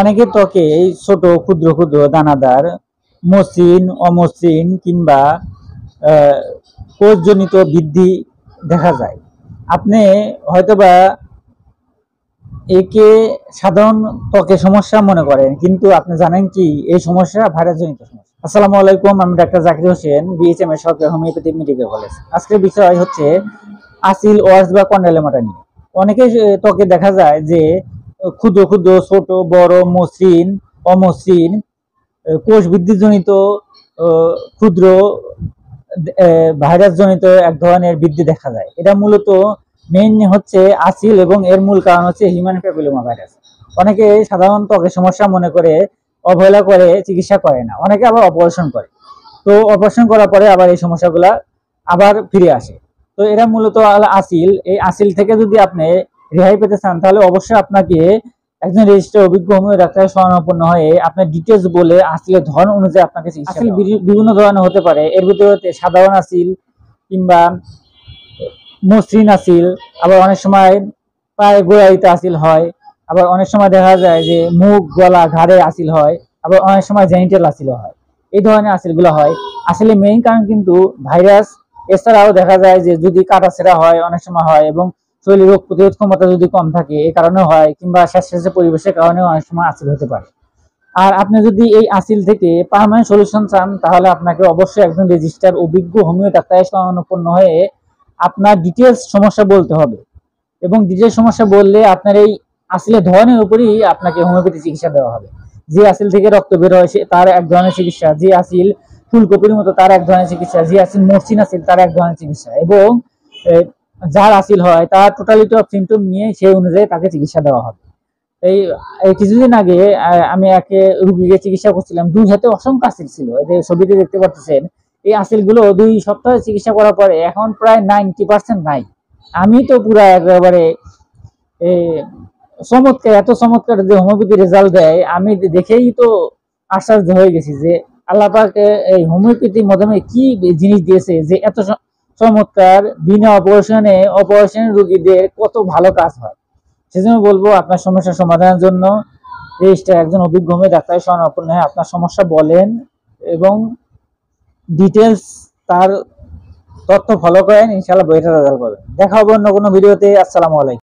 অনেকের ত্বকে এই ছোট ক্ষুদ্র ক্ষুদ্র দানাদার মসৃণ অমসৃণ কিংবা কোষজনিত বৃদ্ধি দেখা যায়। আপনি হয়তোবা একে সাধারণ ত্বকের সমস্যা মনে করেন, কিন্তু আপনি জানেন কি এই সমস্যা ভাইরাসজনিত সমস্যা। আসসালামু আলাইকুম, আমি ডাক্তার জাকির হোসেন, বিএইচএম এর সরকারি হোমিওপ্যাথিক মেডিকেল কলেজ। আজকের বিষয় হচ্ছে আসিল ওয়ার্স বা কন্ডাইলেমাটা নিয়ে। অনেকের ত্বকে দেখা যায় যে ক্ষুদ্র ক্ষুদ্র ছোট বড় মসৃণ অমসৃণ কোষ বৃদ্ধিজনিত ক্ষুদ্র ভাইরাসজনিত এক ধরনের বৃদ্ধি দেখা যায়। এটা মূলত মেইন হচ্ছে আসিল এবং এর মূল কারণ হচ্ছে হিউম্যান প্যাপিলোমা ভাইরাস। অনেকে সাধারণ ত্বকের সমস্যা মনে করে অবহেলা করে চিকিৎসা করে না, অনেকে আবার অপারেশন করে। তো অপারেশন করার পরে আবার এই সমস্যাগুলা আবার ফিরে আসে। তো এরা মূলত আসিল। এই আসিল থেকে যদি আপনি রেহাই পেতে চান তাহলে অবশ্যই আপনাকে একজন রেজিস্টার্ড অভিজ্ঞ হোমিও ডাক্তারের শরণাপন্ন হয়ে আপনার ডিটেলস বলে আসিলের ধরন অনুযায়ী আপনাকে চিকিৎসা। আসিল বিভিন্ন ধরনের হতে পারে, এর ভিতরে সাধারণ আসিল কিংবা মসৃণ আসিল, আবার অনেক সময় পায়ে গোড়ালিতে আসিল হয়, আবার অনেক সময় দেখা যায় যে মুখ গলা ঘাড়ে আসিল হয়, আবার অনেক সময় জেনিটাল আসিল হয়। এই ধরনের আসিলগুলো হয়। আসলে মেইন কারণ কিন্তু ভাইরাস। এছাড়াও দেখা যায় যে যদি কাটাছেঁড়া হয় অনেক সময় হয়, এবং শরীরের রোগ প্রতিরোধ ক্ষমতা যদি কম থাকে এই কারণে হয়, কিংবা স্বাস্থ্য পরিবেশের কারণে অনেক সময় আসিল হতে পারে। আর আপনি যদি এই আসিল থেকে পার্মানেন্ট সলিউশন চান তাহলে আপনাকে অবশ্যই একজন রেজিস্টার্ড অভিজ্ঞ হোমিও ডাক্তারের শরণাপন্ন হয়ে আপনার ডিটেলস সমস্যা বলতে হবে, এবং ডিটেলস সমস্যা বললে আপনার এই আসিলের ধরনের উপরই আপনাকে হোমিওপ্যাথি চিকিৎসা দেওয়া হবে। যে আসিল থেকে রক্ত বের হয় তার এক ধরনের চিকিৎসা, যে আসিল ফুলকপির মতো তার এক ধরনের চিকিৎসা, যে আসিল মসৃণ আসিল তার এক ধরনের চিকিৎসা, এবং যার আসিল হয় তার টোটালিটি অফ সিমটম নিয়ে সেই অনুযায়ী তাকে চিকিৎসা দেওয়া হবে। এই কিছুদিন আগে আমি একে রুগীকে চিকিৎসা করছিলাম, দুই হাতে অসংখ্য আসিল ছিল, এই যে ছবিতে দেখতে পাচ্ছেন। এই আসিলগুলো 2 সপ্তাহ চিকিৎসা করার পরে এখন প্রায় 90% নাই। আমি তো পুরা একেবারে চমৎকার, এত চমৎকার যে হোমিওপ্যাথি রেজাল্ট দেয় আমি দেখেই তো আশ্চর্য হয়ে গেছি যে আল্লাহ পাক এই হোমিওপ্যাথির মাধ্যমে কি জিনিস দিয়েছে যে এত চমৎকার, বিনা অপারেশনে রোগীদের কত ভালো কাজ হয়। সেজন্য বলবো আপনার সমস্যার সমাধানের জন্য রেজিস্টার একজন অভিজ্ঞ হোমিও ডাক্তারের শরণাপন্ন হয়ে আপনার সমস্যা বলেন এবং ডিটেলস তার তথ্য ফলো করেন, ইনশাআল্লাহ বেটার রেজাল্ট পাবেন। দেখা হবে অন্য কোনো ভিডিওতে। আসসালামু আলাইকুম।